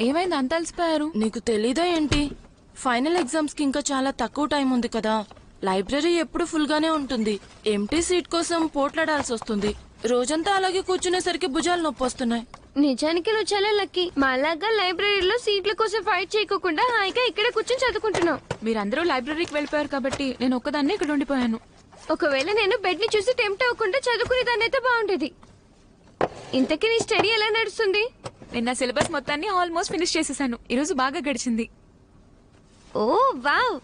ఏమైంది అంత అలసిపోయారు? నీకు తెలీదా ఏంటి? ఫైనల్ ఎగ్జామ్స్ కి ఇంకా చాలా తక్కువ టైం ఉంది కదా. లైబ్రరీ ఎప్పుడు ఫుల్ గానే ఉంటుంది. ఎంటీ సీట్ కోసం పోట్లాడాల్సి వస్తుంది. రోజంతా అలాగే కూర్చునేసరికి భుజాలు నొప్పి వస్తున్నాయి. నిజానికి నువ్వు చాలా లక్కీ. మాలాగా లైబ్రరీలో సీట్ల కోసం ఫైట్ చేయకోకుండా హాయిగా ఇక్కడే కూర్చొని చదువుకుంటున్నావు. మీరందరూ లైబ్రరీకి వెళ్ళిపోయారు కాబట్టి నేను ఒక్కదాన్నే ఇక్కడ ఉండిపోయాను. ఒకవేళ నేను బెడ్ ని చూసి టెంప్ట్ అవ్వకుండా చదువుకునేదాన్ని అయితే బాగుండేది. ఇంతకీ నీ స్టడీ ఎలా నడుస్తుంది? నేను నా సిలబస్ మొత్తాన్ని ఆల్మోస్ట్ ఫినిష్ చేసేసాను. ఈరోజు బాగా గడిచింది. ఓ వావ్.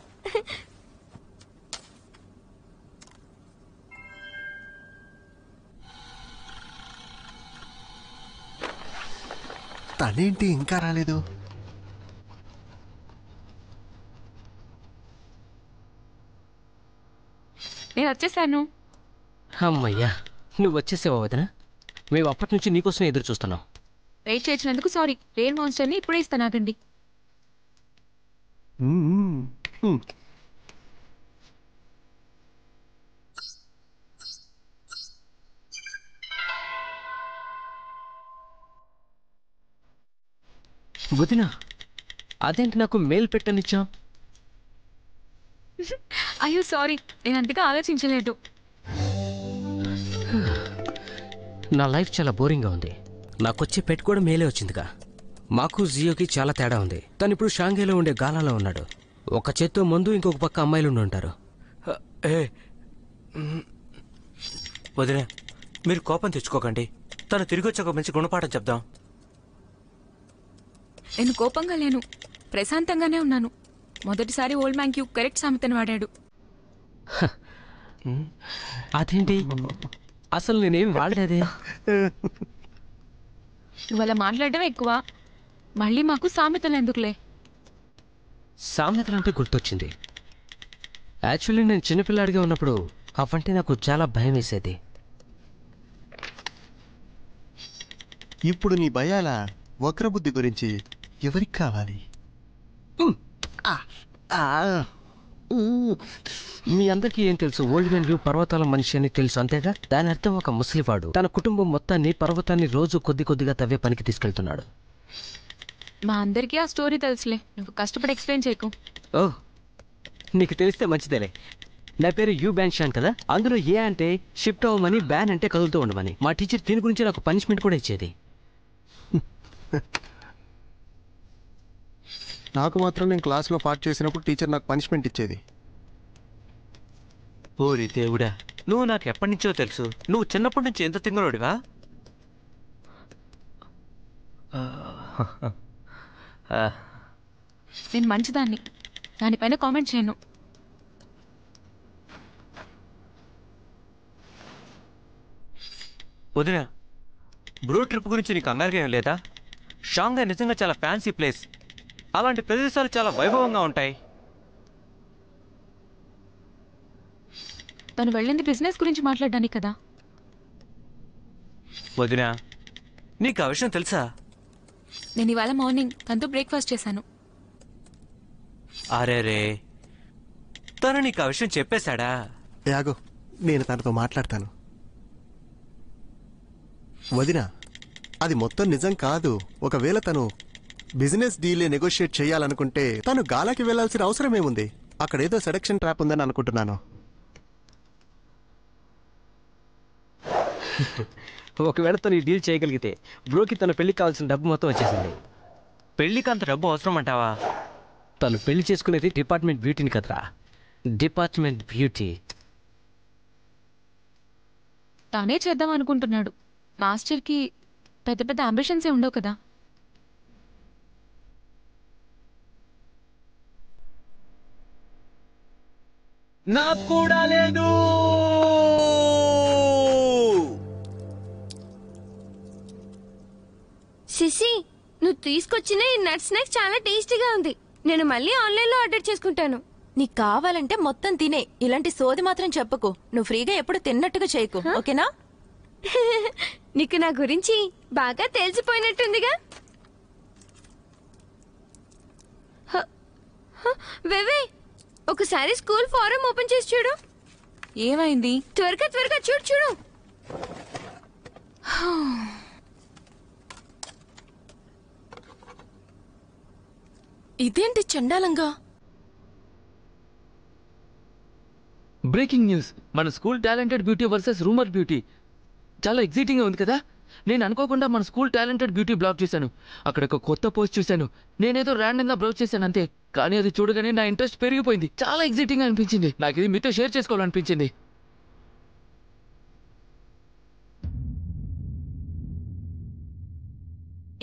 తనేంటి ఇంకా రాలేదు? నేను వచ్చేసాను. అమ్మయ్యా, నువ్వు వచ్చేసావా వదిన? మేము అప్పటి నుంచి నీకోసం ఎదురు చూస్తున్నాం. వెయిట్ చేసినందుకు సారీ. రేర్ మాన్స్టర్ని ఇప్పుడే ఇస్తానాగండి. వదిన, అదేంటి నాకు మెయిల్ పెట్టనిచ్చా? అయ్యో సారీ, నేను అంతగా ఆలోచించలేదు. నా లైఫ్ చాలా బోరింగ్గా ఉంది. నాకొచ్చే పెట్ కూడా మేలే వచ్చిందిగా. మాకు జియోకి చాలా తేడా ఉంది. తను ఇప్పుడు షాంఘైలో ఉండే గాలాలో ఉన్నాడు. ఒక చేత్తో ముందు ఇంకొక పక్క అమ్మాయిలు ఉండి ఉంటారు. వదిలే, మీరు కోపం తెచ్చుకోకండి. తను తిరిగి వచ్చి ఒక మంచి గుణపాఠం చెప్దాం. నేను కోపంగా లేను, ప్రశాంతంగానే ఉన్నాను. మొదటిసారి ఓల్డ్ మ్యాన్ క్యూ కరెక్ట్ సామెతను వాడాడు. అదేంటి, అసలు నేనేం వాడలేదే. ఇవాళ మాట్లాడడం ఎక్కువ. మళ్ళీ మాకు సామెతలు ఎందుకులే. సామెతలు అంటే గుర్తొచ్చింది. యాక్చువల్లీ నేను చిన్నపిల్లాడిగా ఉన్నప్పుడు అవంటే నాకు చాలా భయం వేసేది. ఇప్పుడు నీ భయాల వక్రబుద్ధి గురించి ఎవరికి కావాలి? మీ అందరికీ ఏం తెలుసు? ఓల్డ్ మ్యాన్ వ్యూ పర్వతాల మనిషి అని తెలుసు, అంతేగా? దాని అర్థం ఒక ముసలివాడు తన కుటుంబం మొత్తాన్ని పర్వతాన్ని రోజు కొద్ది కొద్దిగా తవ్వే పనికి తీసుకెళ్తున్నాడు. మా అందరికీ ఆ స్టోరీ తెలుసులే, నువ్వు కష్టపడి ఎక్స్ప్లెయిన్ చేయకు. ఓ, నీకు తెలిస్తే మంచిదేలే. నా పేరు యూ బ్యాన్ షాన్ కదా. అందులో ఏ అంటే షిఫ్ట్ అవ్వమని, బ్యాన్ అంటే కదులుతూ ఉండమని. మా టీచర్ దీని గురించి నాకు పనిష్మెంట్ కూడా ఇచ్చేది. నాకు మాత్రం నేను క్లాస్లో పార్ట్ చేసినప్పుడు టీచర్ నాకు పనిష్మెంట్ ఇచ్చేది. ఓరి దేవుడా, నువ్వు నాకు ఎప్పటి నుంచో తెలుసు. నువ్వు చిన్నప్పటి నుంచి ఎంత తింగరోడివా? నేను మంచిదాన్ని, దానిపైన కామెంట్ చేయను. వదినా, బ్రో ట్రిప్ గురించి నీకు కంగారుగా ఏం లేదా? షాంఘై నిజంగా చాలా ఫ్యాన్సీ ప్లేస్. అలాంటి ప్రదేశాలు చాలా వైభవంగా ఉంటాయి. తను వెళ్ళింది బిజినెస్ గురించి మాట్లాడడానికి కదా. వదినా, నీకు ఆ విషయం తెలుసా? నేను ఇవాళ మార్నింగ్ తనతో బ్రేక్ఫాస్ట్ చేశాను. అరే రే, తను నీకు ఆ విషయం చెప్పేశాడా? యాగో, నేను తనతో మాట్లాడతాను. వదినా, అది మొత్తం నిజం కాదు. ఒకవేళ తను బిజినెస్ డీలే నెగోషియేట్ చేయాలనుకుంటే తను గాలాకి వెళ్లాల్సిన అవసరం ఏముంది? అక్కడేదో సెడక్షన్ ట్రాప్ ఉందని అనుకుంటున్నాను. ఒకవేళ తను ఈ డీల్ చేయగలిగితే బ్రోకి తన పెళ్లికి కావాల్సిన డబ్బు మొత్తం వచ్చేసింది. పెళ్లికి అంత డబ్బు అవసరం అంటావా? తను పెళ్లి చేసుకునేది డిపార్ట్మెంట్ బ్యూటీని కదరా. Department beauty. తానే చేద్దాం అనుకుంటున్నాడు. మాస్టర్కి పెద్ద పెద్ద అంబిషన్సే ఉండవు కదా. నాకు కూడా లేదు. సిసి, నువ్వు తీసుకొచ్చిన ఈ నట్ స్నాక్స్ చాలా టేస్టీగా ఉంది. నేను మళ్ళీ ఆన్లైన్లో ఆర్డర్ చేసుకుంటాను. నీకు కావాలంటే మొత్తం తినే, ఇలాంటి సోది మాత్రం చెప్పకు. నువ్వు ఫ్రీగా ఎప్పుడు తిన్నట్టుగా చేయకు, ఓకేనా? నీకు నా గురించి బాగా తెలిసిపోయినట్టుందిగా. వెవే, ఒకసారి స్కూల్ ఫారం ఓపెన్ చేసి చూడు. ఏమైంది? త్వరగా త్వరగా చూడు చూడు. ఇదేంటి చండాలంగా? బ్రేకింగ్ న్యూస్, మన school talented beauty versus rumour beauty. చాలా ఎగ్జైటింగ్గా ఉంది కదా. నేను అనుకోకుండా మన స్కూల్ టాలెంటెడ్ బ్యూటీ బ్లాగ్ చూశాను. అక్కడ ఒక కొత్త పోస్ట్ చూశాను. నేనేదో ర్యాండమ్గా బ్రౌజ్ చేశాను అంతే, కానీ అది చూడగానే నా ఇంట్రెస్ట్ పెరిగిపోయింది. చాలా ఎగ్జైటింగ్గా అనిపించింది. నాకు ఇది మీతో షేర్ చేసుకోవాలనిపించింది.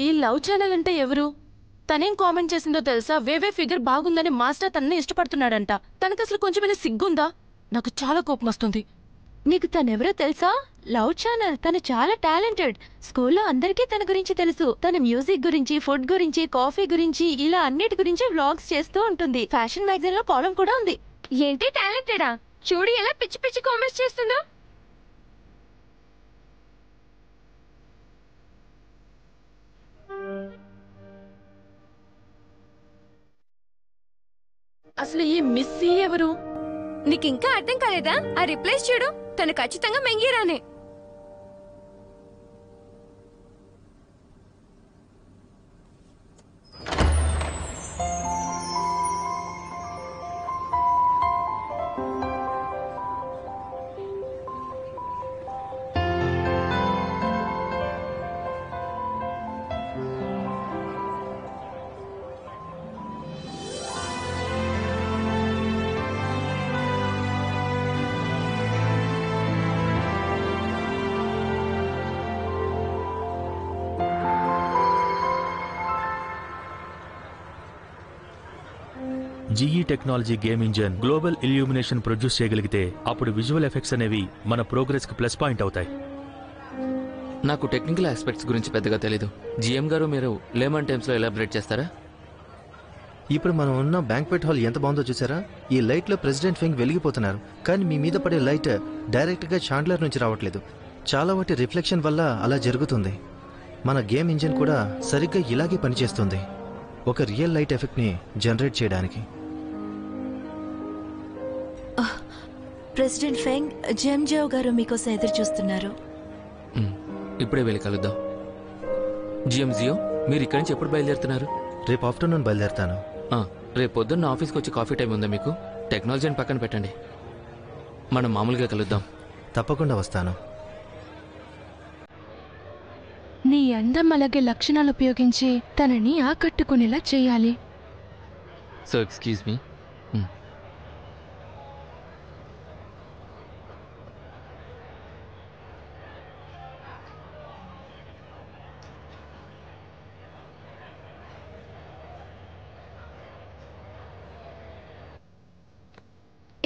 ఈ లవ్ ఛానల్ అంటే ఎవరు? తనేం కామెంట్ చేసిందో తెలుసా? వేవే ఫిగర్ బాగుందని మాస్టర్ తనని ఇష్టపడుతున్నాడంట. తనకు అసలు కొంచెమైనా సిగ్గుందా? నాకు చాలా కోపం వస్తుంది. నీకు తనెవరో తెలుసా? Love channel. తను చాలా టాలెంటెడ్. స్కూల్లో అందరికీ తన గురించి తెలుసు. తన మ్యూజిక్ గురించి, ఫుడ్ గురించి, కాఫీ గురించి, ఇలా అన్నిటి గురించి వ్లాగ్స్ చేస్తూ ఉంటుంది. ఫ్యాషన్ మ్యాగజైన్ లో కాలం కూడా ఉంది. ఏంటి టాలెంటెడా? చూడు ఎలా పిచ్చి పిచ్చి కామెంట్స్ చేస్తుందో. అసలు ఈ మిస్సీ ఎవరు? నీకు ఇంకా అర్థం కాలేదా? ఆ రిప్లైస్ చూడు. తను ఖచ్చితంగా మెంగీరానే. G E technology game engine global illumination produce చేయగలిగితే అప్పుడు విజువల్ ఎఫెక్ట్స్ అనేవి మన ప్రోగ్రెస్ కి ప్లస్ పాయింట్ అవుతాయి. నాకు టెక్నికల్ ఆస్పెక్ట్స్ గురించి పెద్దగా తెలీదు. జిఎం గారు, మీరు లేమన్ టైమ్స్లో ఎలాబరేట్ చేస్తారా? ఇప్పుడు మనం ఉన్న బ్యాంక్వెట్ హాల్ ఎంత బాగుందో చూసారా? ఈ లైట్ లో ప్రెసిడెంట్ ఫెంగ్ వెలిగిపోతున్నారు, కానీ మీ మీద పడే లైట్ డైరెక్ట్ గా చాండ్లర్ నుంచి రావట్లేదు. చాలా వాటి రిఫ్లెక్షన్ వల్ల అలా జరుగుతుంది. మన గేమ్ ఇంజిన్ కూడా సరిగ్గా ఇలాగే పనిచేస్తుంది, ఒక రియల్ లైట్ ఎఫెక్ట్ ని జనరేట్ చేయడానికి. ప్రెసిడెంట్ ఫెంగ్, జెమ్జేవ్ గారు మీకోసం ఎదురు చూస్తున్నారు. ఇప్పుడే వెళ్ళి కలుద్దాం. జిఎం జియో, మీరు ఇక్కడి నుంచి ఎప్పుడు బయలుదేరుతున్నారు? రేపు ఆఫ్టర్నూన్ బయలుదేరుతాను. రేపు పొద్దున్న ఆఫీస్కి వచ్చి కాఫీ టైం ఉందా మీకు? టెక్నాలజీని పక్కన పెట్టండి, మనం మామూలుగా కలుద్దాం. తప్పకుండా వస్తాను. నీ అందం అలాగే లక్షణాలు ఉపయోగించి తనని ఆకట్టుకునేలా చేయాలి. So excuse me.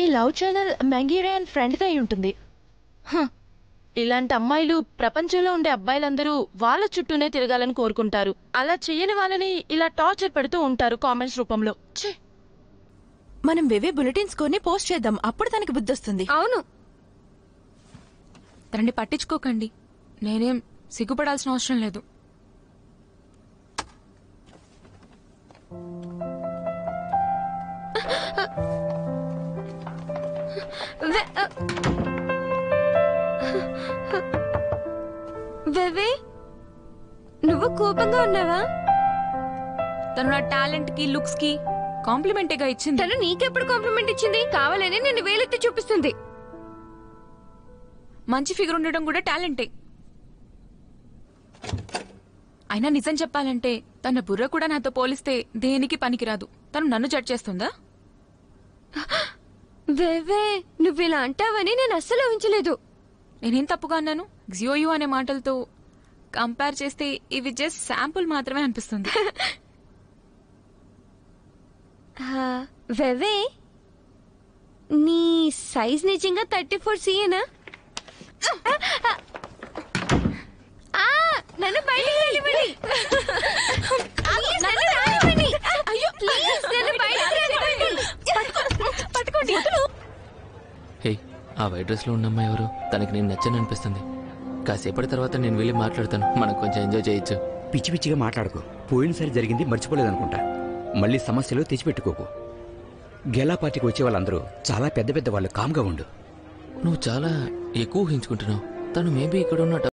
ఈ లవ్ ఛానల్ మెంగీరాన్ ఫ్రెండ్ అయి ఉంటుంది. ఇలాంటి అమ్మాయిలు ప్రపంచంలో ఉండే అబ్బాయిలందరూ వాళ్ళ చుట్టూనే తిరగాలని కోరుకుంటారు. అలా చెయ్యని వాళ్ళని ఇలా టార్చర్ పెడుతూ ఉంటారు కామెంట్స్ రూపంలో. మనం వేవే బులెటిన్స్ కొని పోస్ట్ చేద్దాం, అప్పుడు తనకి బుద్ధి వస్తుంది. అవును, తనని పట్టించుకోకండి. నేనేం సిగ్గుపడాల్సిన అవసరం లేదు. వేవే, నువ్వు కోపంగా ఉన్నావా? తను నా టాలెంట్ కి, లుక్స్ కి కాంప్లిమెంటేగా ఇచ్చింది. తను నీకెప్పుడు కాంప్లిమెంట్ ఇచ్చింది? కావాలని నేను వేలెత్తి చూపిస్తుంది. మంచి ఫిగర్ ఉండడం కూడా టాలెంటే. అయినా నిజం చెప్పాలంటే తన బుర్ర కూడా నాతో పోలిస్తే దేనికి పనికిరాదు. తను నన్ను జడ్జ్ చేస్తుందా? వేవే, నువ్విలా అంటావని నేను అస్సలు ఊహించలేదు. నేనేం తప్పుగా అన్నాను? జియోయు అనే మాటలతో కంపేర్ చేస్తే ఇవి జస్ట్ శాంపుల్ మాత్రమే అనిపిస్తుంది. వేవే, నీ సైజ్ నిజంగా 34C? నన్ను బయటికి వెళ్ళివ్వండి. హే, ఆ వైట్ డ్రెస్లో ఉన్న అమ్మాయి ఎవరు? తనకి నేను నచ్చని అనిపిస్తుంది. కాసేపటి తర్వాత నేను వెళ్ళి మాట్లాడతాను, మనం కొంచెం ఎంజాయ్ చేయొచ్చు. పిచ్చి పిచ్చిగా మాట్లాడుకో. పోయినసారి జరిగింది మర్చిపోలేదనుకుంటా. మళ్ళీ సమస్యలు తెచ్చిపెట్టుకోకు. గెలా పార్టీకి వచ్చే వాళ్ళందరూ చాలా పెద్ద పెద్ద వాళ్ళు. కామ్గా ఉండు. నువ్వు చాలా ఎక్కువ ఊహించుకుంటున్నావు. తను మేబీ ఇక్కడ ఉన్న